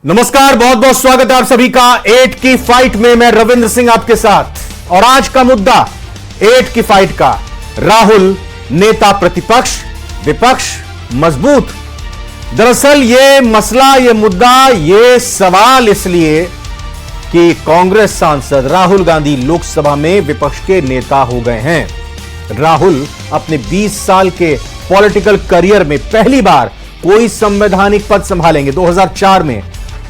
नमस्कार, बहुत बहुत स्वागत है आप सभी का 8 की फाइट में। मैं रविंद्र सिंह आपके साथ और आज का मुद्दा 8 की फाइट का राहुल नेता प्रतिपक्ष विपक्ष मजबूत। दरअसल ये मसला, ये मुद्दा, ये सवाल इसलिए कि कांग्रेस सांसद राहुल गांधी लोकसभा में विपक्ष के नेता हो गए हैं। राहुल अपने 20 साल के पॉलिटिकल करियर में पहली बार कोई संवैधानिक पद संभालेंगे। 2004 में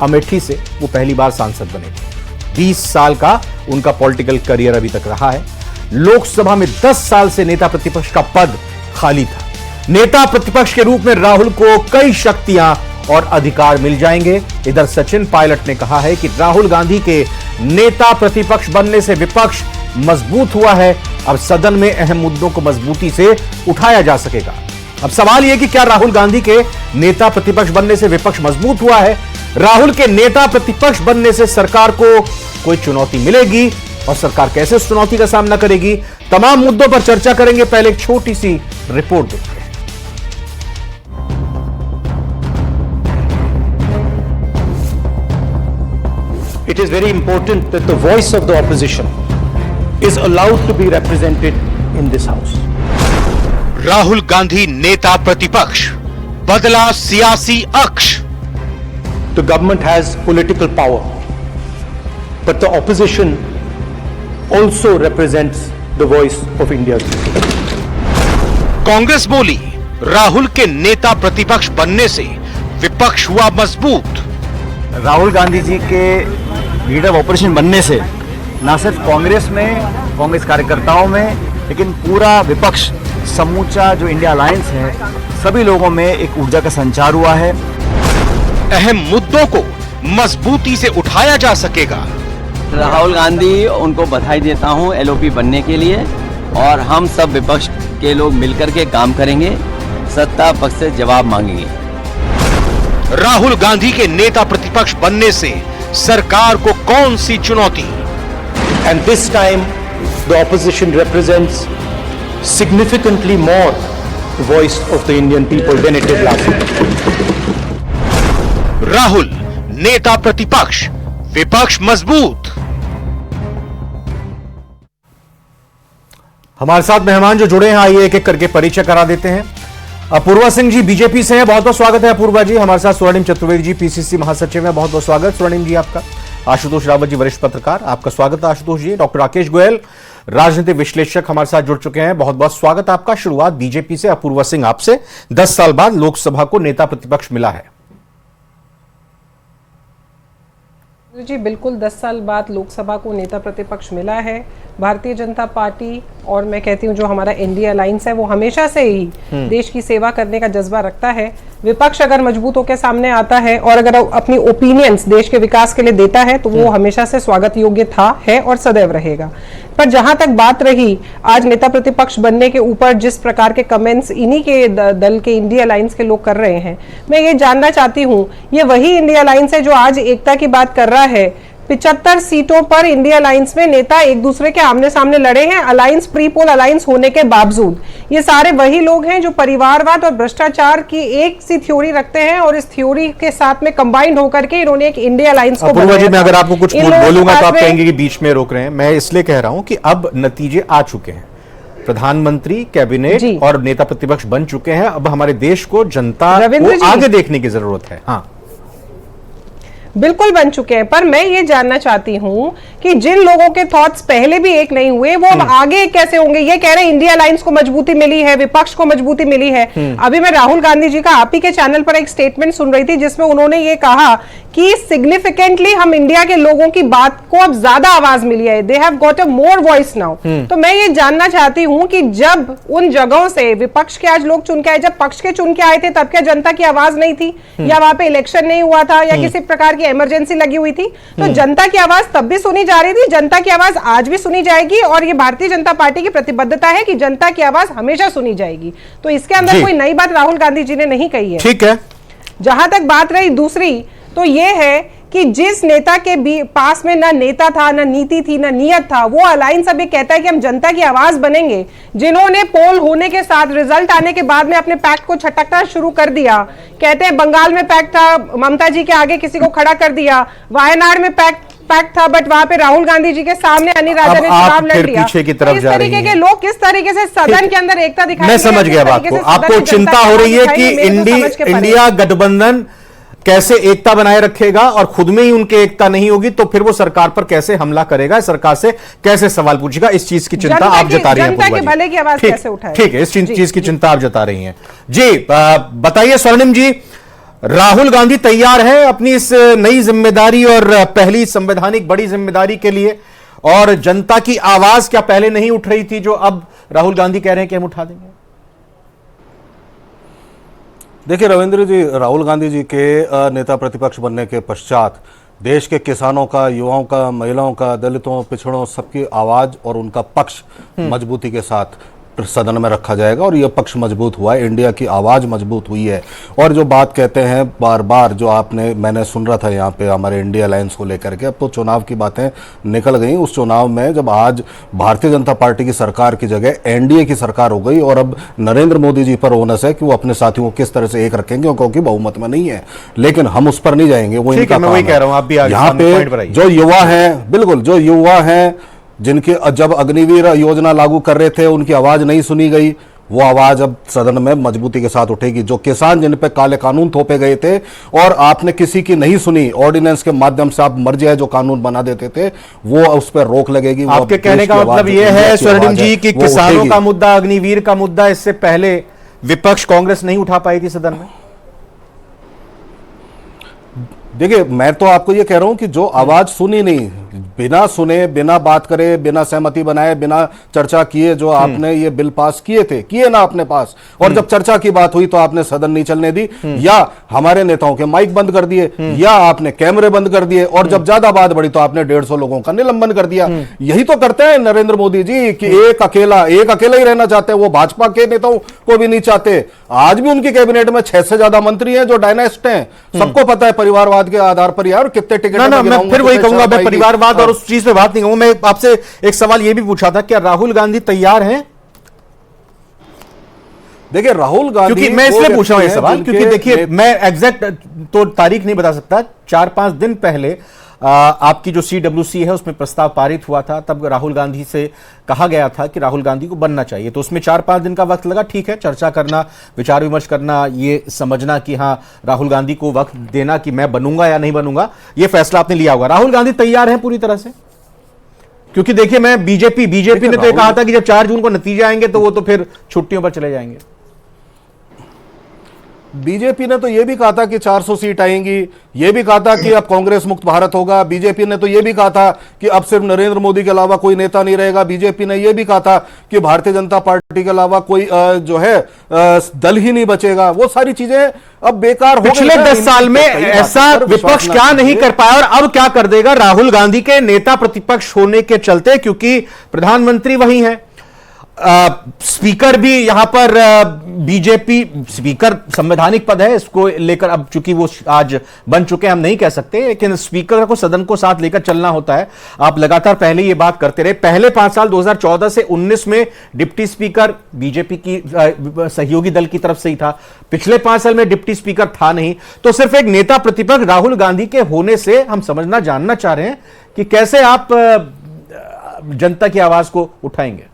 अमेठी से वो पहली बार सांसद बने थे। 20 साल का उनका पॉलिटिकल करियर अभी तक रहा है। लोकसभा में 10 साल से नेता प्रतिपक्ष का पद खाली था। नेता प्रतिपक्ष के रूप में राहुल को कई शक्तियां और अधिकार मिल जाएंगे। इधर सचिन पायलट ने कहा है कि राहुल गांधी के नेता प्रतिपक्ष बनने से विपक्ष मजबूत हुआ है। अब सदन में अहम मुद्दों को मजबूती से उठाया जा सकेगा। अब सवाल यह कि क्या राहुल गांधी के नेता प्रतिपक्ष बनने से विपक्ष मजबूत हुआ है? राहुल के नेता प्रतिपक्ष बनने से सरकार को कोई चुनौती मिलेगी और सरकार कैसे उस चुनौती का सामना करेगी? तमाम मुद्दों पर चर्चा करेंगे। पहले एक छोटी सी रिपोर्ट देखते हैं। It is very important that the voice of the opposition is allowed to be represented in this house. Rahul Gandhi नेता प्रतिपक्ष, बदला सियासी अक्ष। The government has political power, but the opposition also represents the voice of India's people. Congress बोली, राहुल के नेता प्रतिपक्ष बनने से विपक्ष हुआ मजबूत। राहुल गांधी जी के लीडर ऑफ ऑपोजिशन बनने से न सिर्फ कांग्रेस में, कांग्रेस कार्यकर्ताओं में, लेकिन पूरा विपक्ष, समूचा जो इंडिया अलायंस है, सभी लोगों में एक ऊर्जा का संचार हुआ है। अहम मुद्दों को मजबूती से उठाया जा सकेगा। राहुल गांधी, उनको बधाई देता हूं एलओपी बनने के लिए, और हम सब विपक्ष के लोग मिलकर के काम करेंगे, सत्ता पक्ष से जवाब मांगेंगे। राहुल गांधी के नेता प्रतिपक्ष बनने से सरकार को कौन सी चुनौती? And this time the opposition represents significantly more the voice of the Indian people than it did last time. Rahul नेता प्रतिपक्ष विपक्ष मजबूत। हमारे साथ मेहमान जो जुड़े हैं, आइए एक एक करके परिचय करा देते हैं। अपूर्वा सिंह जी बीजेपी से हैं, बहुत बहुत स्वागत है अपूर्वा जी। हमारे साथ स्वर्णिम चतुर्वेदी जी पीसीसी महासचिव हैं, बहुत बहुत स्वागत स्वर्णिम जी आपका। आशुतोष रावत जी वरिष्ठ पत्रकार, आपका स्वागत है आशुतोष जी। डॉक्टर राकेश गोयल राजनीतिक विश्लेषक हमारे साथ जुड़ चुके हैं, बहुत बहुत स्वागत आपका। शुरुआत बीजेपी से अपूर्वा सिंह आपसे। 10 साल बाद लोकसभा को नेता प्रतिपक्ष मिला है। जी बिल्कुल, 10 साल बाद लोकसभा को नेता प्रतिपक्ष मिला है। भारतीय जनता पार्टी और मैं कहती हूँ जो हमारा एनडीए अलायंस है, वो हमेशा से ही देश की सेवा करने का जज्बा रखता है। विपक्ष अगर मजबूत होकर सामने आता है और अगर अपनी ओपिनियंस देश के विकास के लिए देता है तो वो हमेशा से स्वागत योग्य था, है और सदैव रहेगा। पर जहां तक बात रही आज नेता प्रतिपक्ष बनने के ऊपर, जिस प्रकार के कमेंट्स इन्हीं के दल के इंडिया अलायंस के लोग कर रहे हैं, मैं ये जानना चाहती हूँ, ये वही इंडिया अलायंस है जो आज एकता की बात कर रहा है? 75 सीटों पर इंडिया अलायंस में नेता एक दूसरे के आमने सामने लड़े हैं, अलायंस प्री पोल अलायंस होने के बावजूद। ये सारे वही लोग हैं जो परिवारवाद और भ्रष्टाचार की एक सी थ्योरी रखते हैं और इस थ्योरी के साथ में कंबाइंड होकर के इन्होंने एक इंडिया अलायंस को अपूर्वा जी, मैं अगर आपको कुछ बोलूंगा तो आप कहेंगे कि बीच में रोक रहे हैं। मैं इसलिए कह रहा हूं कि अब नतीजे आ चुके हैं, प्रधानमंत्री, कैबिनेट और नेता प्रतिपक्ष बन चुके हैं। अब हमारे देश को, जनता को आगे देखने की जरूरत है। हाँ बिल्कुल बन चुके हैं, पर मैं ये जानना चाहती हूं कि जिन लोगों के थॉट्स पहले भी एक नहीं हुए, वो अब आगे कैसे होंगे? ये कह रहे हैं इंडिया अलायंस को मजबूती मिली है, विपक्ष को मजबूती मिली है। अभी मैं राहुल गांधी जी का आप ही के चैनल पर एक स्टेटमेंट सुन रही थी जिसमें उन्होंने ये कहा कि सिग्निफिकेंटली हम इंडिया के लोगों की बात को अब ज्यादा आवाज मिली है, they have got a more voice now. तो मैं ये जानना चाहती हूं कि जब उन जगहों से विपक्ष के आज लोग चुन के आए, जब पक्ष के चुन के आए थे, तब क्या जनता की आवाज नहीं थी? या वहां पे इलेक्शन नहीं हुआ था, या किसी प्रकार की इमरजेंसी लगी हुई थी? तो जनता की आवाज तब भी सुनी जा रही थी, जनता की आवाज आज भी सुनी जाएगी, और ये भारतीय जनता पार्टी की प्रतिबद्धता है कि जनता की आवाज हमेशा सुनी जाएगी। तो इसके अंदर कोई नई बात राहुल गांधी जी ने नहीं कही है। ठीक है। जहां तक बात रही दूसरी, तो ये है कि जिस नेता के पास में ना नेता था, ना नीति थी, ना नियत था, वो अलायंस अभी कहता है कि हम जनता की आवाज बनेंगे, जिन्होंने पोल होने के साथ, रिजल्ट आने के बाद में अपने पैक्ट को छटकना शुरू कर दिया। कहते हैं बंगाल में पैक्ट था, ममता जी के आगे किसी को खड़ा कर दिया, वायनाड में पैक्ट था, बट वहां पे राहुल गांधी जी के सामने अनिल राजा ने चुनाव लड़ लिया। पीछे की तरफ इस जा तरीके के लोग किस तरीके से सदन के अंदर एकता दिखाएंगे? मैं समझ गया बात को। आपको चिंता हो रही है कि इंडिया गठबंधन कैसे एकता बनाए रखेगा और खुद में ही उनके एकता नहीं होगी तो फिर वो सरकार पर कैसे हमला करेगा, सरकार से कैसे सवाल पूछेगा, इस चीज की चिंता आप जता रही हैं। जनता के भले की आवाज कैसे उठाए? ठीक है, इस चीज की चिंता आप जता रही हैं जी। बताइए स्वर्णिम जी, राहुल गांधी तैयार है अपनी इस नई जिम्मेदारी और पहली संवैधानिक बड़ी जिम्मेदारी के लिए, और जनता की आवाज क्या पहले नहीं उठ रही थी जो अब राहुल गांधी कह रहे हैं कि हम उठा देंगे? देखिए रविंद्र जी, राहुल गांधी जी के नेता प्रतिपक्ष बनने के पश्चात देश के किसानों का, युवाओं का, महिलाओं का, दलितों, पिछड़ों, सबकी आवाज और उनका पक्ष मजबूती के साथ सदन में रखा जाएगा और यह पक्ष मजबूत हुआ है, इंडिया की आवाज मजबूत हुई है। और जो बात कहते हैं बार बार, जो मैंने सुन रहा था यहाँ पे हमारे इंडिया अलायंस को लेकर के, अब तो चुनाव की बातें निकल गई। उस चुनाव में जब आज भारतीय जनता पार्टी की सरकार की जगह एनडीए की सरकार हो गई और अब नरेंद्र मोदी जी पर ओनस है कि वो अपने साथियों को किस तरह से एक रखेंगे, क्योंकि बहुमत में नहीं है। लेकिन हम उस पर नहीं जाएंगे, वो इनका काम है। यहाँ पे जो युवा है, बिल्कुल जो युवा है जिनके जब अग्निवीर योजना लागू कर रहे थे उनकी आवाज नहीं सुनी गई, वो आवाज अब सदन में मजबूती के साथ उठेगी। जो किसान जिन पे काले कानून थोपे गए थे और आपने किसी की नहीं सुनी, ऑर्डिनेंस के माध्यम से आप मर्जी है जो कानून बना देते थे, वो उस पर रोक लगेगी। आपके कहने का मतलब ये है स्वर्णिम जी कि किसानों का मुद्दा, अग्निवीर का मुद्दा इससे पहले विपक्ष कांग्रेस नहीं उठा पाई थी सदन में? देखिए, मैं तो आपको ये कह रहा हूं कि जो आवाज सुनी नहीं, बिना सुने, बिना बात करे, बिना सहमति बनाए, बिना चर्चा किए जो आपने ये बिल पास किए ना अपने पास, और जब चर्चा की बात हुई तो आपने सदन नहीं चलने दी, या हमारे नेताओं के माइक बंद कर दिए, या आपने कैमरे बंद कर दिए, और जब ज्यादा बात बढ़ी तो आपने 150 लोगों का निलंबन कर दिया। यही तो करते हैं नरेंद्र मोदी जी कि एक अकेला ही रहना चाहते हैं। वो भाजपा के नेताओं को भी नहीं चाहते। आज भी उनकी कैबिनेट में 6 से ज्यादा मंत्री हैं जो डायनास्ट हैं। सबको पता है परिवारवाद के आधार पर यार कितने टिकट। मैं फिर वही कहूंगा, मैं परिवारवाद और उस चीज पे बात नहीं कहूंगा। मैं आपसे एक सवाल यह भी पूछा था, क्या राहुल गांधी तैयार हैं? देखिए राहुल गांधी, क्योंकि मैं इसलिए पूछ रहा हूं ये सवाल क्योंकि देखिए, मैं एग्जैक्ट तो तारीख नहीं बता सकता, 4-5 दिन पहले आपकी जो CWC है उसमें प्रस्ताव पारित हुआ था, तब राहुल गांधी से कहा गया था कि राहुल गांधी को बनना चाहिए, तो उसमें 4-5 दिन का वक्त लगा। ठीक है, चर्चा करना, विचार विमर्श करना, ये समझना कि हाँ राहुल गांधी को वक्त देना कि मैं बनूंगा या नहीं बनूंगा, ये फैसला आपने लिया होगा। राहुल गांधी तैयार है पूरी तरह से? क्योंकि देखिए, मैं बीजेपी ने तो ये कहा था कि जब 4 जून को नतीजे आएंगे तो वो तो फिर छुट्टियों पर चले जाएंगे। बीजेपी ने तो यह भी कहा था कि 400 सीट आएंगी, यह भी कहा था कि अब कांग्रेस मुक्त भारत होगा। बीजेपी ने तो यह भी कहा था कि अब सिर्फ नरेंद्र मोदी के अलावा कोई नेता नहीं रहेगा। बीजेपी ने यह भी कहा था कि भारतीय जनता पार्टी के अलावा कोई जो है दल ही नहीं बचेगा। वो सारी चीजें अब बेकार हो गई। पिछले 10 साल में ऐसा विपक्ष क्या नहीं कर पाया और अब क्या कर देगा राहुल गांधी के नेता प्रतिपक्ष होने के चलते? क्योंकि प्रधानमंत्री वही है, स्पीकर भी यहां पर बीजेपी, स्पीकर संवैधानिक पद है, इसको लेकर अब चूंकि वो आज बन चुके हैं हम नहीं कह सकते, लेकिन स्पीकर को सदन को साथ लेकर चलना होता है। आप लगातार पहले ये बात करते रहे। पहले 5 साल 2014 से 19 में डिप्टी स्पीकर बीजेपी की सहयोगी दल की तरफ से ही था। पिछले 5 साल में डिप्टी स्पीकर था नहीं। तो सिर्फ एक नेता प्रतिपक्ष राहुल गांधी के होने से हम समझना, जानना चाह रहे हैं कि कैसे आप जनता की आवाज को उठाएंगे?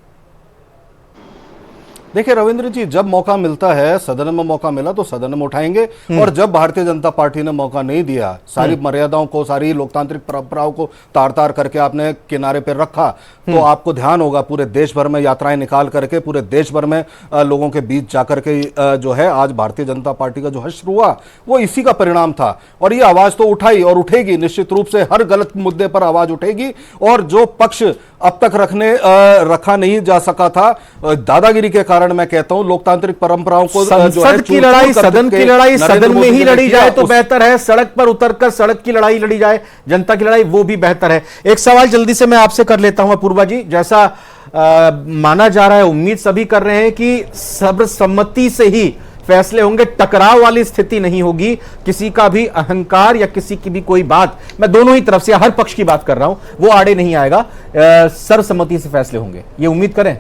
देखिए रविंद्र जी, जब मौका मिलता है, सदन में मौका मिला तो सदन में उठाएंगे, और जब भारतीय जनता पार्टी ने मौका नहीं दिया, सारी मर्यादाओं को, सारी लोकतांत्रिक परंपराओं को तार तार करके आपने किनारे पर रखा, तो आपको ध्यान होगा पूरे देश भर में यात्राएं निकाल करके, पूरे देश भर में लोगों के बीच जाकर के जो है आज भारतीय जनता पार्टी का जो हश्र हुआ वो इसी का परिणाम था। और ये आवाज तो उठाई और उठेगी, निश्चित रूप से हर गलत मुद्दे पर आवाज उठेगी। और जो पक्ष अब तक रखा नहीं जा सका था दादागिरी के कारण, मैं कहता हूं लोकतांत्रिक परंपराओं को, संसद की लड़ाई, सदन की लड़ाई सदन में ही लड़ी जाए तो बेहतर है, सड़क पर उतरकर सड़क की लड़ाई लड़ी जाए, जनता की लड़ाई, वो भी बेहतर है। एक सवाल जल्दी से मैं आपसे कर लेता हूं अपूर्वा जी, जैसा माना जा रहा है, उम्मीद सभी कर रहे हैं कि सर्वसम्मति से ही फैसले होंगे, टकराव वाली स्थिति नहीं होगी, किसी का भी अहंकार या किसी की भी कोई बात, मैं दोनों ही तरफ से हर पक्ष की बात कर रहा हूं, वो आड़े नहीं आएगा, सर्वसम्मति से फैसले होंगे, ये उम्मीद करें।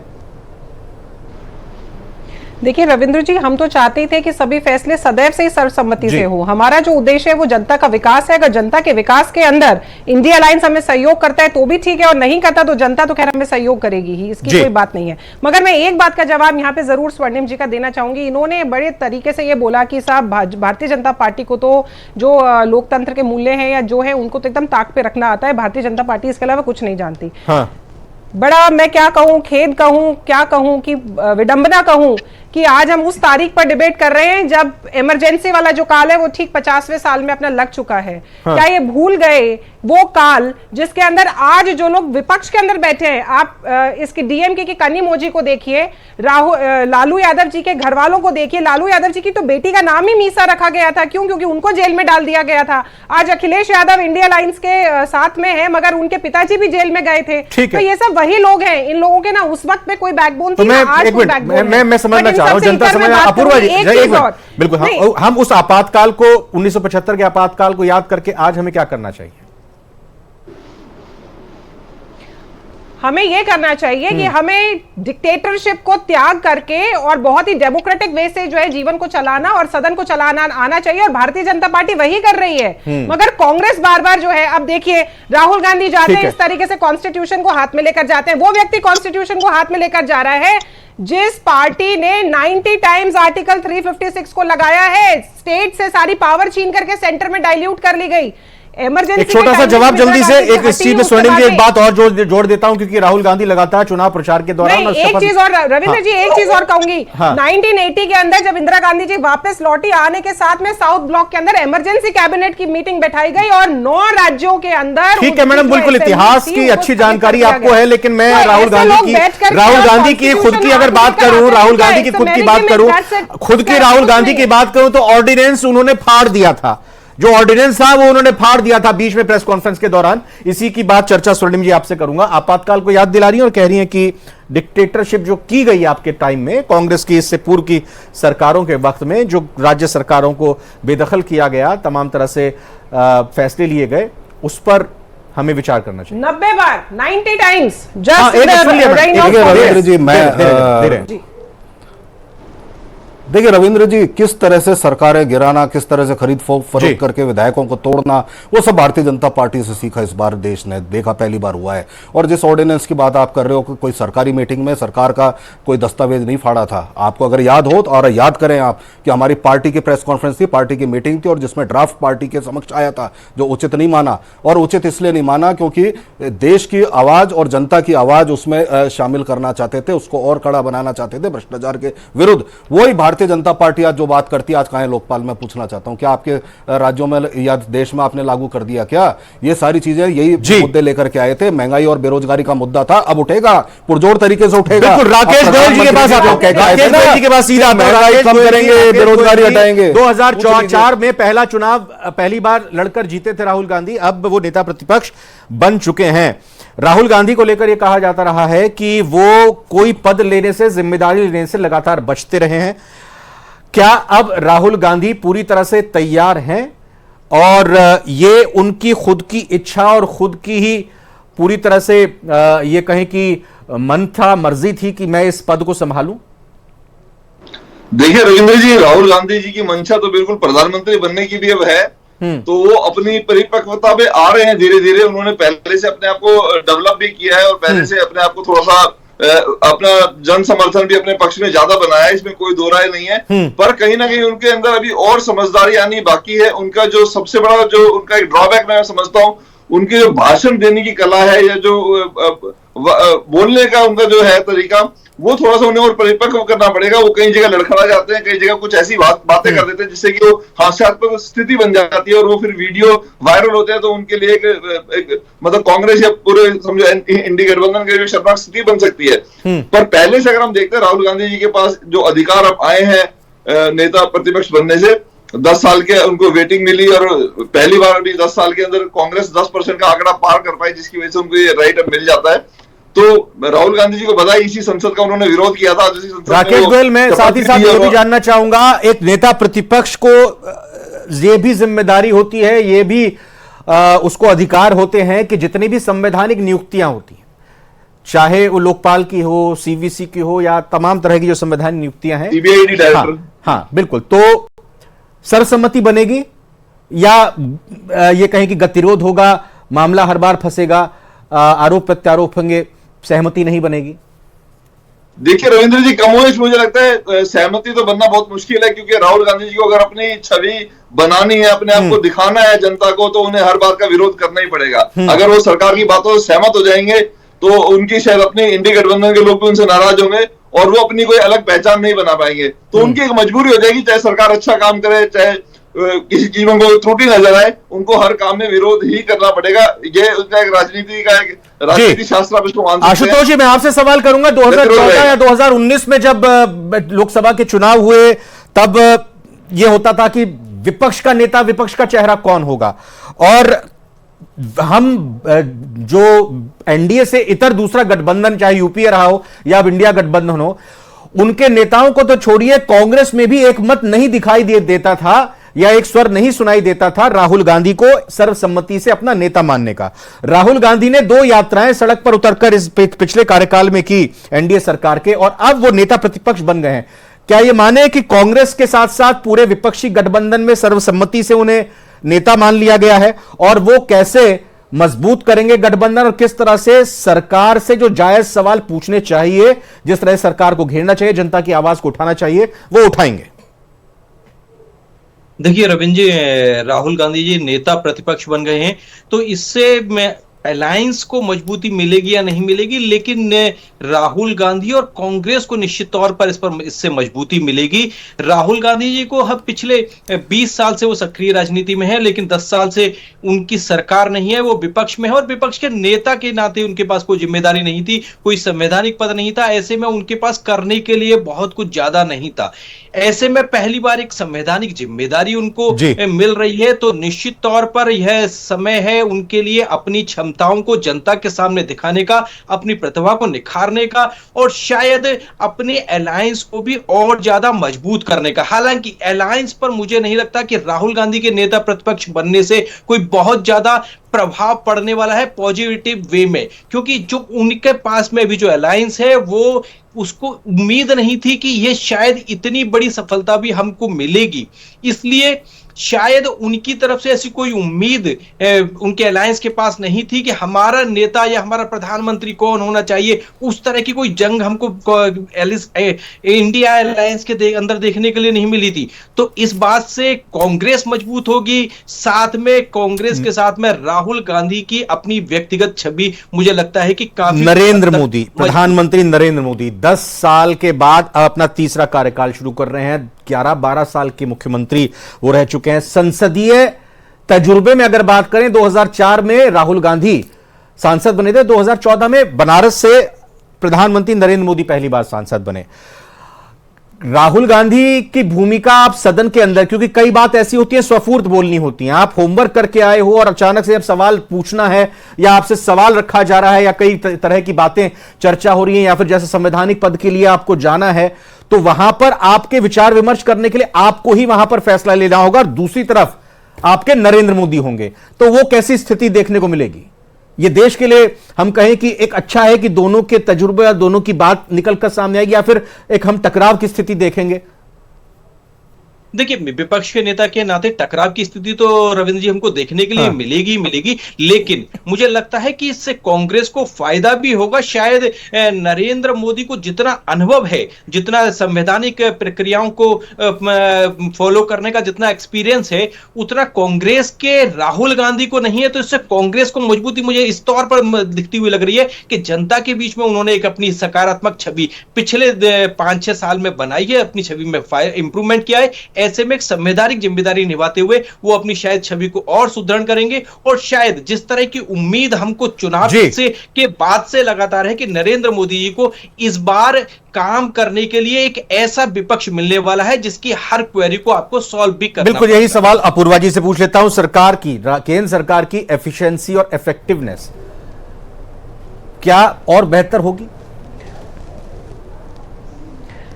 देखिए रविंद्र जी, हम तो चाहते ही थे कि सभी फैसले सदैव से ही सर्वसम्मति से हो। हमारा जो उद्देश्य है वो जनता का विकास है। अगर जनता के विकास के अंदर इंडिया अलायंस हमें सहयोग करता है तो भी ठीक है, और नहीं करता तो जनता तो खैर हमें सहयोग करेगी ही, इसकी कोई बात नहीं है। मगर मैं एक बात का जवाब यहाँ पे जरूर स्वर्णिम जी का देना चाहूंगी। इन्होंने बड़े तरीके से ये बोला कि साहब भारतीय जनता पार्टी को तो जो लोकतंत्र के मूल्य हैं या जो है उनको तो एकदम ताक पे रखना आता है, भारतीय जनता पार्टी इसके अलावा कुछ नहीं जानती। बड़ा मैं क्या कहूं, खेद कहूं, क्या कहूं कि विडंबना कहूं कि आज हम उस तारीख पर डिबेट कर रहे हैं जब इमरजेंसी वाला जो काल है वो ठीक 50वें साल में अपना लग चुका है। क्या ये भूल गए वो काल जिसके अंदर आज जो लोग विपक्ष के अंदर बैठे हैं, आप इसकी डीएमके की कन्नी मोजी को देखिए, लालू यादव जी के घर वालों को देखिए। लालू यादव जी की तो बेटी का नाम ही मीसा रखा गया था, क्यों? क्योंकि उनको जेल में डाल दिया गया था। आज अखिलेश यादव इंडिया अलायंस के साथ में है, मगर उनके पिताजी भी जेल में गए थे। तो ये सब वही लोग हैं। इन लोगों के ना उस वक्त में कोई बैकबोन थी, आज कोई बैकबोन है। मैं समझना चाह रहा हूं, जनता समझ, अपूर्वा जी बिल्कुल, हम उस आपातकाल को 1975 के आपातकाल को याद करके आज हमें क्या करना चाहिए? हमें यह करना चाहिए कि हमें डिक्टेटरशिप को त्याग करके और बहुत ही डेमोक्रेटिक वे से जो है जीवन को चलाना और सदन को चलाना आना चाहिए, और भारतीय जनता पार्टी वही कर रही है। मगर कांग्रेस बार बार जो है, अब देखिए राहुल गांधी जाते हैं इस तरीके से कॉन्स्टिट्यूशन को हाथ में लेकर जाते हैं। वो व्यक्ति कॉन्स्टिट्यूशन को हाथ में लेकर जा रहा है जिस पार्टी ने 90 टाइम्स आर्टिकल 356 को लगाया है, स्टेट से सारी पावर छीन करके सेंटर में डाइल्यूट कर ली गई। एक छोटा सा जवाब जल्दी से, एक इस चीज में स्वर्णिम जी एक बात और जोड़ देता हूं, क्योंकि राहुल गांधी लगातार चुनाव प्रचार के दौरान एक चीज और रविंद्र जी, एक चीज और कहूंगी। 1980 के अंदर जब इंदिरा गांधी जी वापस लौटी, आने के साथ में साउथ ब्लॉक के अंदर इमरजेंसी कैबिनेट की मीटिंग बैठाई गई और 9 राज्यों के अंदर। ठीक है मैडम, बिल्कुल इतिहास की अच्छी जानकारी आपको है, लेकिन मैं राहुल गांधी की खुद की अगर बात करूं, राहुल गांधी की खुद की बात करूं, खुद की राहुल गांधी की बात करूं तो ऑर्डिनेंस उन्होंने फाड़ दिया था। जो ऑर्डिनेंस था वो उन्होंने फाड़ दिया था बीच में प्रेस कॉन्फ्रेंस के दौरान। इसी की बात चर्चा स्वर्णिम जी आपसे करूंगा। आपातकाल को याद दिला रही हैं और कह रही हैं कि डिक्टेटरशिप जो की गई आपके टाइम में, कांग्रेस की इससे पूर्व की सरकारों के वक्त में जो राज्य सरकारों को बेदखल किया गया, तमाम तरह से फैसले लिए गए, उस पर हमें विचार करना चाहिए। 90 बार, 90 टाइम्स देखिए रविंद्र जी, किस तरह से सरकारें गिराना, किस तरह से खरीद फरोख्त करके विधायकों को तोड़ना, वो सब भारतीय जनता पार्टी से सीखा इस बार देश ने, देखा पहली बार हुआ है। और जिस ऑर्डिनेंस की बात आप कर रहे हो कि कोई सरकारी मीटिंग में सरकार का कोई दस्तावेज नहीं फाड़ा था, आपको अगर याद हो तो और याद करें आप कि हमारी पार्टी की प्रेस कॉन्फ्रेंस थी, पार्टी की मीटिंग थी और जिसमें ड्राफ्ट पार्टी के समक्ष आया था, जो उचित नहीं माना। और उचित इसलिए नहीं माना क्योंकि देश की आवाज और जनता की आवाज उसमें शामिल करना चाहते थे, उसको और कड़ा बनाना चाहते थे भ्रष्टाचार के विरुद्ध। वही भारतीय जनता पार्टी आज जो बात करती है, आज कहां है लोकपाल? मैं पूछना चाहता हूं, क्या आपके राज्यों में या देश में आपने लागू कर दिया क्या? ये सारी चीजें यही मुद्दे लेकर के आए थे। महंगाई और बेरोजगारी का मुद्दा था, अब उठेगा, पुरजोर तरीके से उठेगा। राकेश गोयल जी के पास सीधा महंगाई कम करेंगे, बेरोजगारी हटाएंगे। 2004 में पहला चुनाव पहली बार लड़कर जीते थे राहुल गांधी, अब वो नेता प्रतिपक्ष बन चुके हैं। राहुल गांधी को लेकर यह कहा जाता रहा है कि वो कोई पद लेने से, जिम्मेदारी लेने से लगातार बचते रहे हैं। क्या अब राहुल गांधी पूरी तरह से तैयार हैं और ये उनकी खुद की इच्छा और खुद की ही पूरी तरह से ये कहें कि मन था, मर्जी थी कि मैं इस पद को संभालूं? देखिए रविंद्र जी, राहुल गांधी जी की मंशा तो बिल्कुल प्रधानमंत्री बनने की भी अब है, तो वो अपनी परिपक्वता पे आ रहे हैं धीरे धीरे। उन्होंने पहले से अपने आप को डेवलप भी किया है और पहले से अपने आप को थोड़ा सा अपना जन समर्थन भी अपने पक्ष में ज्यादा बनाया है, इसमें कोई दो राय नहीं है। पर कहीं ना कहीं उनके अंदर अभी और समझदारी आनी बाकी है। उनका जो सबसे बड़ा जो उनका एक ड्रॉबैक मैं समझता हूँ, उनकी जो भाषण देने की कला है या जो बोलने का उनका जो है तरीका, वो थोड़ा सा उन्हें और परिपक्व करना पड़ेगा। वो कई जगह लड़खड़ा जाते हैं, कई जगह कुछ ऐसी बातें कर देते हैं जिससे कि वो हास्यास्पद स्थिति बन जाती है और वो फिर वीडियो वायरल होते हैं, तो उनके लिए एक मतलब कांग्रेस या पूरे समझो इंडी गठबंधन के लिए शर्मनाक स्थिति बन सकती है। पर पहले से अगर हम देखते हैं, राहुल गांधी जी के पास जो अधिकार अब आए हैं नेता प्रतिपक्ष बनने से, 10 साल के उनको वेटिंग मिली और पहली बार भी 10 साल के अंदर कांग्रेस 10% का आंकड़ा पार कर पाई, जिसकी वजह से उनको ये राइट अब मिल जाता है। तो राहुल गांधी जी को बधाई, इसी संसद का उन्होंने विरोध किया था। राकेश गोयल, मैं साथ ही साथ ये भी जानना चाहूंगा, एक नेता प्रतिपक्ष को ये भी जिम्मेदारी होती है, ये भी उसको अधिकार होते हैं कि जितनी भी संवैधानिक नियुक्तियां होती हैं, चाहे वो लोकपाल की हो, सीवीसी की हो, या तमाम तरह की जो संवैधानिक नियुक्तियां हैं, सीबीआई डायरेक्टर, हाँ बिल्कुल, तो सर्वसम्मति बनेगी या ये कहें कि गतिरोध होगा, मामला हर बार फंसेगा, आरोप प्रत्यारोप होंगे, सहमति नहीं बनेगी? देखिए रविंद्र जी, कमोवेश मुझे लगता है सहमति तो बनना बहुत मुश्किल है, क्योंकि राहुल गांधी जी को अगर अपनी छवि बनानी है, अपने आप को दिखाना है जनता को, तो उन्हें हर बात का विरोध करना ही पड़ेगा। अगर वो सरकार की बातों से सहमत हो जाएंगे तो उनकी शायद अपनी इंडिया गठबंधन के लोग भी उनसे नाराज होंगे और वो अपनी कोई अलग पहचान नहीं बना पाएंगे। तो उनकी एक मजबूरी हो जाएगी, चाहे सरकार अच्छा काम करे, चाहे किसी चीज में कोई त्रुटि नजर आए, उनको हर काम में विरोध ही करना पड़ेगा। ये उनका एक राजनीति शास्त्र आप इसको मान सकते हैं। आशुतोष जी, मैं आपसे सवाल करूंगा, 2014 या 2019 में जब लोकसभा के चुनाव हुए, तब यह होता था कि विपक्ष का नेता, विपक्ष का चेहरा कौन होगा, और हम जो एनडीए से इतर दूसरा गठबंधन, चाहे यूपीए रहा हो या अब इंडिया गठबंधन हो, उनके नेताओं को तो छोड़िए, कांग्रेस में भी एक मत नहीं दिखाई देता था या एक स्वर नहीं सुनाई देता था राहुल गांधी को सर्वसम्मति से अपना नेता मानने का। राहुल गांधी ने 2 यात्राएं सड़क पर उतरकर इस पिछले कार्यकाल में की एनडीए सरकार के, और अब वो नेता प्रतिपक्ष बन गए हैं। क्या ये माने कि कांग्रेस के साथ साथ पूरे विपक्षी गठबंधन में सर्वसम्मति से उन्हें नेता मान लिया गया है, और वो कैसे मजबूत करेंगे गठबंधन, और किस तरह से सरकार से जो जायज सवाल पूछने चाहिए, जिस तरह सरकार को घेरना चाहिए, जनता की आवाज को उठाना चाहिए, वो उठाएंगे? देखिए रविंद्र जी, राहुल गांधी जी नेता प्रतिपक्ष बन गए हैं, तो इससे मैं अलायंस को मजबूती मिलेगी या नहीं मिलेगी, लेकिन राहुल गांधी और कांग्रेस को निश्चित तौर पर इससे मजबूती मिलेगी। राहुल गांधी जी को हम पिछले 20 साल से वो सक्रिय राजनीति में है, लेकिन 10 साल से उनकी सरकार नहीं है, वो विपक्ष में है, और विपक्ष के नेता के नाते उनके पास कोई जिम्मेदारी नहीं थी, कोई संवैधानिक पद नहीं था। ऐसे में उनके पास करने के लिए बहुत कुछ ज्यादा नहीं था। ऐसे में पहली बार एक संवैधानिक जिम्मेदारी उनको मिल रही है, तो निश्चित तौर पर यह समय है उनके लिए अपनी क्षमताओं को जनता के सामने दिखाने का, अपनी प्रतिभा को निखारने का, और शायद अपने अलायंस को भी और ज्यादा मजबूत करने का। हालांकि अलायंस पर मुझे नहीं लगता कि राहुल गांधी के नेता प्रतिपक्ष बनने से कोई बहुत ज्यादा प्रभाव पड़ने वाला है पॉजिटिव वे में, क्योंकि जो उनके पास में भी जो अलायंस है, वो उसको उम्मीद नहीं थी कि ये शायद इतनी बड़ी सफलता भी हमको मिलेगी, इसलिए शायद उनकी तरफ से ऐसी कोई उम्मीद उनके अलायंस के पास नहीं थी कि हमारा नेता या हमारा प्रधानमंत्री कौन होना चाहिए। उस तरह की कोई जंग हमको इंडिया अलायंस के अंदर देखने के लिए नहीं मिली थी। तो इस बात से कांग्रेस मजबूत होगी, साथ में कांग्रेस के साथ में राहुल गांधी की अपनी व्यक्तिगत छवि मुझे लगता है कि काफी नरेंद्र मोदी, प्रधानमंत्री नरेंद्र मोदी 10 साल के बाद अपना तीसरा कार्यकाल शुरू कर रहे हैं। 11-12 साल के मुख्यमंत्री वो रह चुके हैं। संसदीय तजुर्बे में अगर बात करें, 2004 में राहुल गांधी सांसद बने थे, 2014 में बनारस से प्रधानमंत्री नरेंद्र मोदी पहली बार सांसद बने। राहुल गांधी की भूमिका आप सदन के अंदर, क्योंकि कई बात ऐसी होती है स्वफूर्त बोलनी होती हैं, आप होमवर्क करके आए हो और अचानक से जब सवाल पूछना है या आपसे सवाल रखा जा रहा है या कई तरह की बातें चर्चा हो रही हैं या फिर जैसे संवैधानिक पद के लिए आपको जाना है, तो वहां पर आपके विचार विमर्श करने के लिए आपको ही वहां पर फैसला लेना होगा, और दूसरी तरफ आपके नरेंद्र मोदी होंगे। तो वो कैसी स्थिति देखने को मिलेगी? ये देश के लिए हम कहें कि एक अच्छा है कि दोनों के तजुर्बे या दोनों की बात निकलकर सामने आएगी, या फिर एक हम टकराव की स्थिति देखेंगे? देखिए, विपक्ष के नेता के नाते टकराव की स्थिति तो रविंद्र जी हमको देखने के लिए मिलेगी, लेकिन मुझे लगता है कि इससे कांग्रेस को फायदा भी होगा। शायद नरेंद्र मोदी को जितना अनुभव है, जितना संवैधानिक प्रक्रियाओं को फॉलो करने का जितना एक्सपीरियंस है, उतना कांग्रेस के राहुल गांधी को नहीं है। तो इससे कांग्रेस को मजबूती मुझे इस तौर पर दिखती हुई लग रही है कि जनता के बीच में उन्होंने एक अपनी सकारात्मक छवि पिछले 5-6 साल में बनाई है, अपनी छवि में इंप्रूवमेंट किया है। ऐसे में एक संवैधानिक जिम्मेदारी निभाते हुए वो अपनी शायद छवि को और सुदृढ़ करेंगे, और शायद जिस तरह की उम्मीद हमको चुनाव से के बाद से लगातार है कि नरेंद्र मोदी जी को इस बार काम करने के लिए एक ऐसा विपक्ष मिलने वाला है जिसकी हर क्वेरी को आपको सॉल्व भी करना। बिल्कुल यही सवाल अपूर्वा जी से पूछ लेता हूं। सरकार की, केंद्र सरकार की एफिशिएंसी और इफेक्टिवनेस क्या और बेहतर होगी?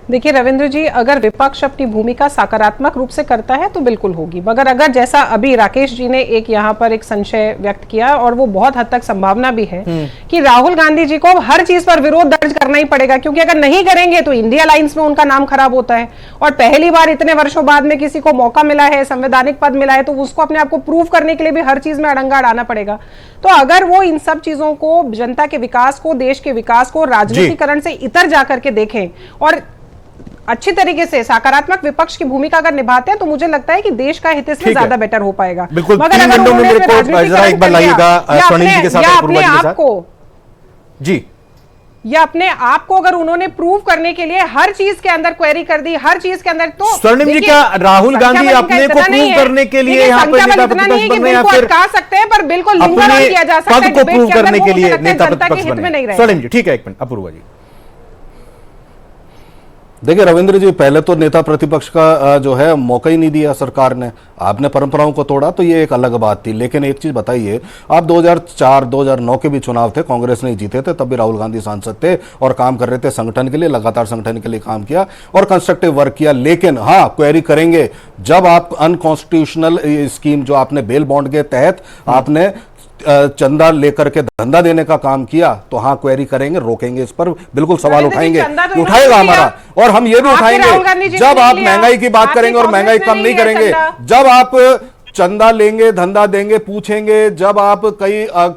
देखिए रविंद्र जी, अगर विपक्ष अपनी भूमिका सकारात्मक रूप से करता है तो बिल्कुल होगी, मगर अगर जैसा अभी राकेश जी ने एक यहाँ पर एक संशय व्यक्त किया, और वो बहुत हद तक संभावना भी है कि राहुल गांधी जी को हर चीज पर विरोध दर्ज करना ही पड़ेगा, क्योंकि अगर नहीं करेंगे तो इंडिया अलायंस में उनका नाम खराब होता है, और पहली बार इतने वर्षों बाद में किसी को मौका मिला है, संवैधानिक पद मिला है, तो उसको अपने आप को प्रूव करने के लिए भी हर चीज में अड़ंगा अड़ाना पड़ेगा। तो अगर वो इन सब चीजों को, जनता के विकास को, देश के विकास को राजनीतिकरण से इतर जाकर के देखें और अच्छी तरीके से सकारात्मक विपक्ष की भूमिका अगर निभाते हैं, तो मुझे लगता है कि देश का हित इसमें ज्यादा बेटर हो पाएगा। बिल्कुल, मगर अगर उन्होंने एक बार लाइएगा स्वर्णिम जी के साथ, अपने आप को जी, या अपने आप को अगर उन्होंने प्रूव करने के लिए हर चीज के अंदर क्वेरी कर दी, हर चीज के अंदर, तो स्वर्णिम जी, क्या राहुल गांधी अपने को प्रूव करने के लिए यहाँ पर नेता प्रतिपक्ष बनने, या फिर कह सकते हैं, पर बिल्कुल लिंगानुसार किया जा सकता है, पद को प्रूव करने के लिए नेता जनता के प्रतिपक्ष हित में नहीं बने? रहे। स्वर्णिम जी, ठीक है, एक मिनट, अपूर्वा जी। देखिए रविंद्र जी, पहले तो नेता प्रतिपक्ष का जो है मौका ही नहीं दिया सरकार ने। आपने परंपराओं को तोड़ा तो ये एक अलग बात थी, लेकिन एक चीज बताइए, आप 2004-2009 के भी चुनाव थे, कांग्रेस ने जीते थे, तब भी राहुल गांधी सांसद थे और काम कर रहे थे संगठन के लिए, लगातार संगठन के लिए काम किया और कंस्ट्रक्टिव वर्क किया। लेकिन हाँ, क्वेरी करेंगे जब आप अनकॉन्स्टिट्यूशनल स्कीम जो आपने बेल बॉन्ड के तहत आपने चंदा लेकर के धंधा देने का काम किया, तो हाँ क्वेरी करेंगे, रोकेंगे, इस पर बिल्कुल सवाल उठाएंगे, उठाएगा हमारा, और हम ये भी उठाएंगे जब आप महंगाई की बात करेंगे और महंगाई कम नहीं करेंगे, जब आप चंदा लेंगे, धंधा देंगे, पूछेंगे, जब आप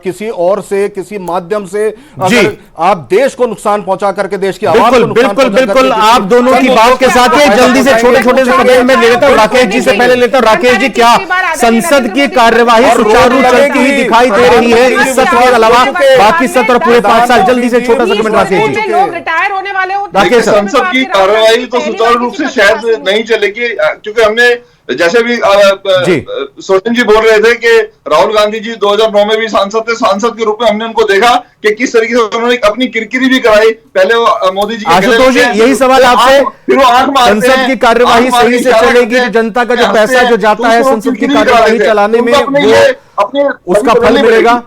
किसी और से, किसी माध्यम से अगर आप देश को नुकसान पहुंचा करके, देश की आवाम को बिल्कुल बिल्कुल आप दोनों की बात के साथ ही जल्दी से छोटे छोटे से कदम में ले लेता हूं, राकेश जी से पहले लेता हूं। राकेश जी, क्या संसद की कार्यवाही सुचारू चलती हुई दिखाई दे रही है इस सत्र के अलावा बाकी सत्र पूरे 5 साल? जल्दी से छोटा सा कमेंट राकेश जी। लोग रिटायर होने वाले हो, राकेश, संसद की कार्यवाही तो सुचारू रूप से शायद नहीं चलेगी, क्योंकि हमने जैसे भी स्वर्णिम जी बोल रहे थे कि राहुल गांधी जी 2009 में भी सांसद थे, सांसद के रूप में हमने उनको देखा कि किस तरीके से उन्होंने अपनी किरकिरी भी कराई। पहले वो मोदी जी आशुतोष जी, यही सवाल आपसे, फिर वो आंख मारते हैं, संसद की कार्यवाही सही से चलेगी तो जनता का जो पैसा जो जाता है संसद की कार्यवाही चलाने में, वो उसका फल मिलेगा?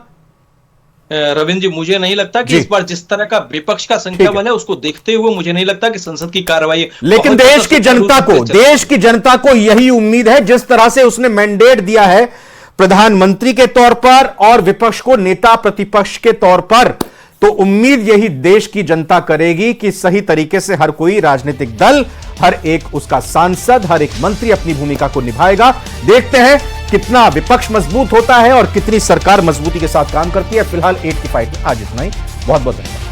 रविंद्र जी, मुझे नहीं लगता कि इस बार जिस तरह का विपक्ष का संख्या बल है, उसको देखते हुए मुझे नहीं लगता कि संसद की कार्रवाई, लेकिन देश की जनता को यही उम्मीद है, जिस तरह से उसने मैंडेट दिया है प्रधानमंत्री के तौर पर और विपक्ष को नेता प्रतिपक्ष के तौर पर, तो उम्मीद यही देश की जनता करेगी कि सही तरीके से हर कोई राजनीतिक दल, हर एक उसका सांसद, हर एक मंत्री अपनी भूमिका को निभाएगा। देखते हैं कितना विपक्ष मजबूत होता है और कितनी सरकार मजबूती के साथ काम करती है। फिलहाल 8 की फाइट में आज इतना ही। बहुत बहुत धन्यवाद।